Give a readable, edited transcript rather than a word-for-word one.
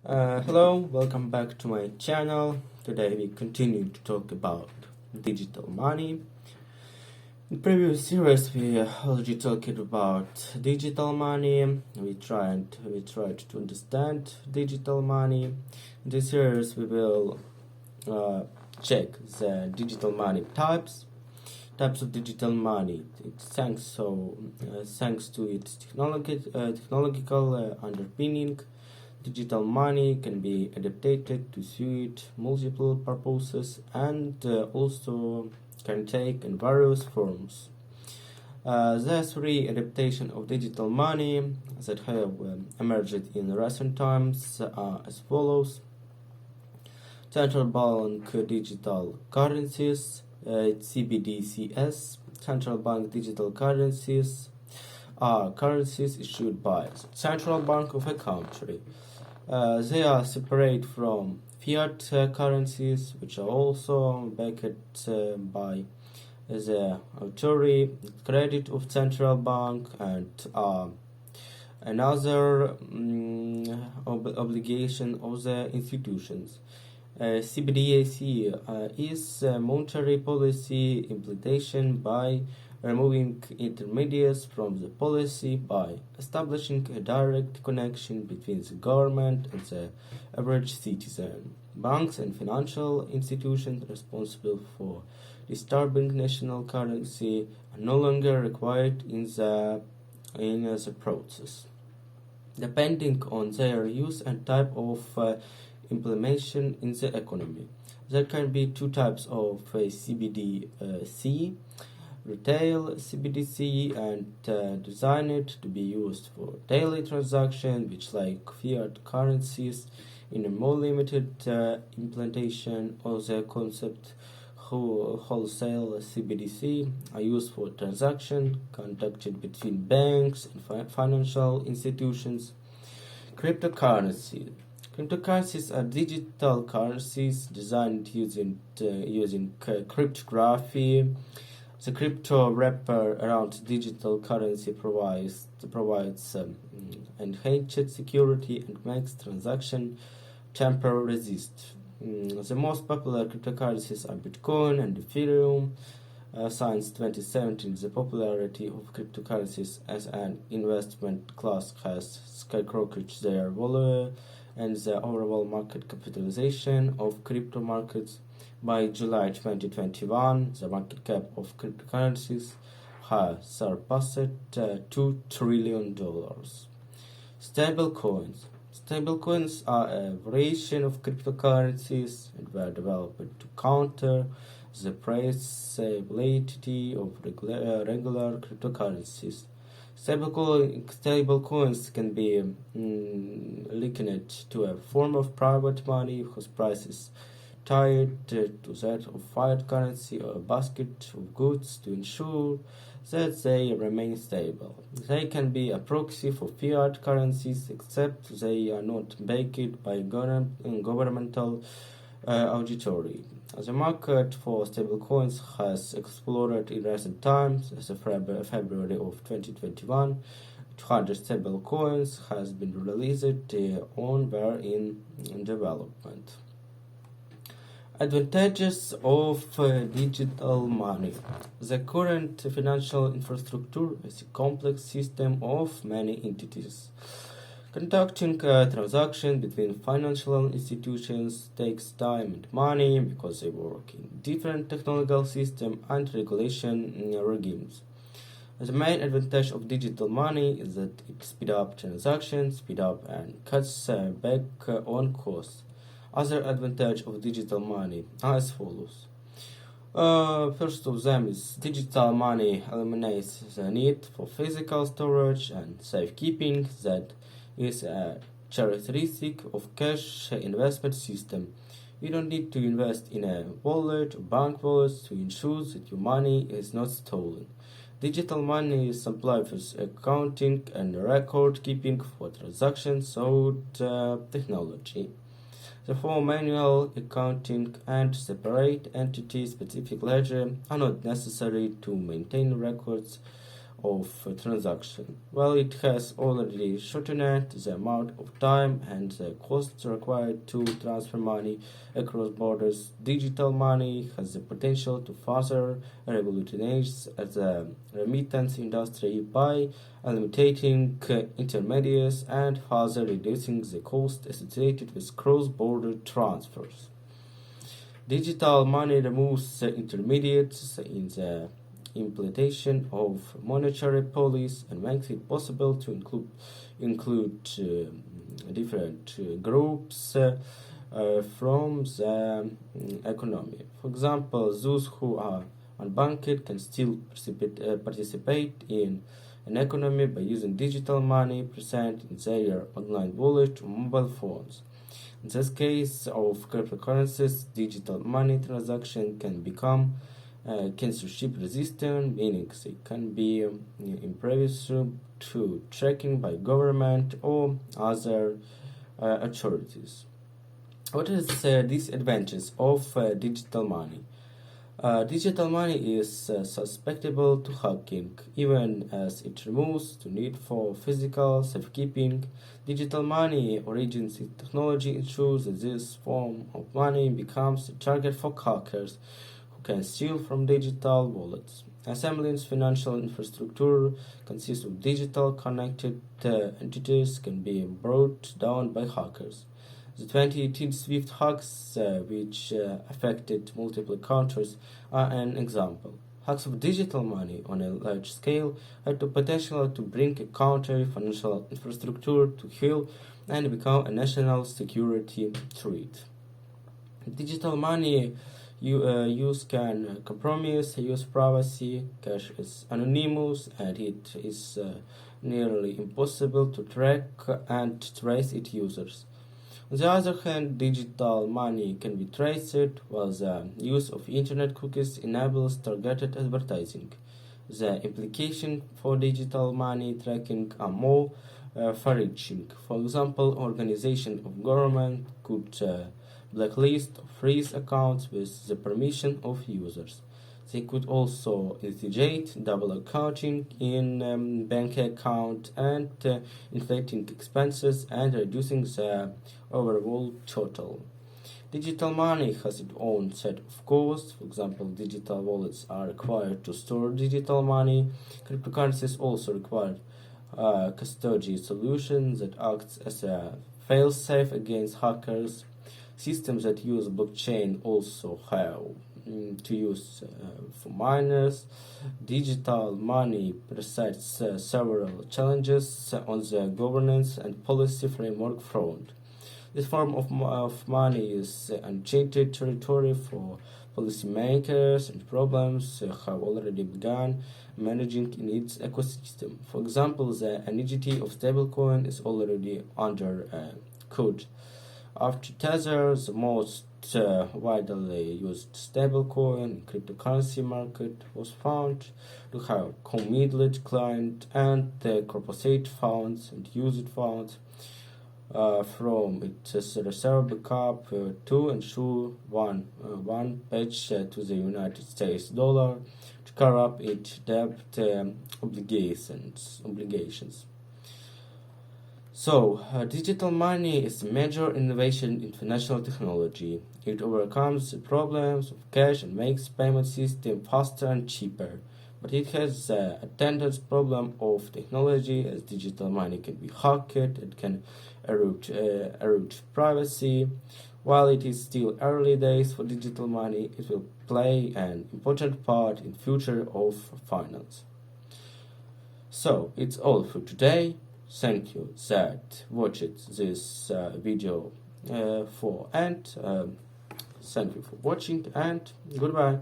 Hello, welcome back to my channel. Today we continue to talk about digital money. In previous series we already talked about digital money. We tried to understand digital money. In this series we will check the digital money types of digital money. Thanks to its technological underpinning. Digital money can be adapted to suit multiple purposes and also can take in various forms. The three adaptations of digital money that have emerged in recent times are as follows: central bank digital currencies, CBDCs. Central bank digital currencies are currencies issued by the central bank of a country. They are separate from fiat currencies, which are also backed by the authority credit of central bank and another obligation of the institutions. CBDC is monetary policy implementation by removing intermediaries from the policy by establishing a direct connection between the government and the average citizen. Banks and financial institutions responsible for disturbing national currency are no longer required in the process. Depending on their use and type of implementation in the economy, there can be two types of CBDC: retail CBDC and designed to be used for daily transactions, which like fiat currencies. In a more limited implementation of the concept, wholesale CBDC are used for transactions conducted between banks and financial institutions. Cryptocurrencies are digital currencies designed using cryptography. The crypto wrapper around digital currency provides enhanced security and makes transaction tamper resist. The most popular cryptocurrencies are Bitcoin and Ethereum. Since 2017, the popularity of cryptocurrencies as an investment class has skyrocketed their value, and the overall market capitalization of crypto markets. By July 2021, the market cap of cryptocurrencies has surpassed $2 trillion. Stablecoins are a variation of cryptocurrencies and were developed to counter the price volatility of regular cryptocurrencies. Stablecoins can be likened to a form of private money whose price is tied to that of fiat currency or a basket of goods to ensure that they remain stable. They can be a proxy for fiat currencies, except they are not backed by governmental auditory. The market for stablecoins has exploded in recent times. As of February of 2021, 200 stablecoins has been released on were in development. Advantages of digital money. The current financial infrastructure is a complex system of many entities. Conducting transactions between financial institutions takes time and money because they work in different technological systems and regulation regimes. The main advantage of digital money is that it speeds up transactions, and cuts back on costs. Other advantage of digital money are as follows. First of them is digital money eliminates the need for physical storage and safekeeping that is a characteristic of cash investment system. You don't need to invest in a wallet or bank wallet to ensure that your money is not stolen. Digital money simplifies accounting and record keeping for transactions without technology. Therefore, manual accounting and separate entity-specific ledger are not necessary to maintain records of transaction. Well, it has already shortened the amount of time and the costs required to transfer money across borders. Digital money has the potential to further revolutionize the remittance industry by eliminating intermediaries and further reducing the cost associated with cross-border transfers. Digital money removes the intermediates in the implementation of monetary policy and makes it possible to include different groups from the economy. For example, those who are unbanked can still participate in an economy by using digital money present in their online wallet or mobile phones. In this case of cryptocurrencies, digital money transaction can become censorship resistant, meaning they can be impervious to tracking by government or other authorities. What is the disadvantages of digital money? Digital money is susceptible to hacking, even as it removes the need for physical safekeeping. Digital money origins in technology ensures that this form of money becomes a target for hackers who can steal from digital wallets. Assembly's financial infrastructure consists of digital connected entities can be brought down by hackers. The 2018 SWIFT hacks, which affected multiple countries, are an example. Hacks of digital money on a large scale had the potential to bring a country financial infrastructure to heel and become a national security threat. Digital money use can compromise user privacy. Cash is anonymous and it is nearly impossible to track and trace its users. On the other hand, digital money can be traced, while the use of internet cookies enables targeted advertising. The implications for digital money tracking are more far-reaching. For example, organization of government could blacklist or freeze accounts with the permission of users. They could also instigate double accounting in bank account and inflating expenses and reducing the overall total. Digital money has its own set of costs. For example, digital wallets are required to store digital money. Cryptocurrencies also require custody solutions that acts as a fail-safe against hackers. Systems that use blockchain also have to use for miners. Digital money presents several challenges on the governance and policy framework front. This form of money is uncharted territory for policymakers, and problems have already begun managing in its ecosystem. For example, the annuity of stablecoin is already under code. After Tether, the most widely used stablecoin in cryptocurrency market was found to have committed client and corporate funds and used funds from its reserve backup to ensure one pledge to the United States dollar to cover up its debt obligations. So, digital money is a major innovation in financial technology. It overcomes the problems of cash and makes payment system faster and cheaper. But it has the attendant problem of technology, as digital money can be hacked, it can erode privacy. While it is still early days for digital money, it will play an important part in future of finance. So, it's all for today. Thank you that watched this video thank you for watching and goodbye.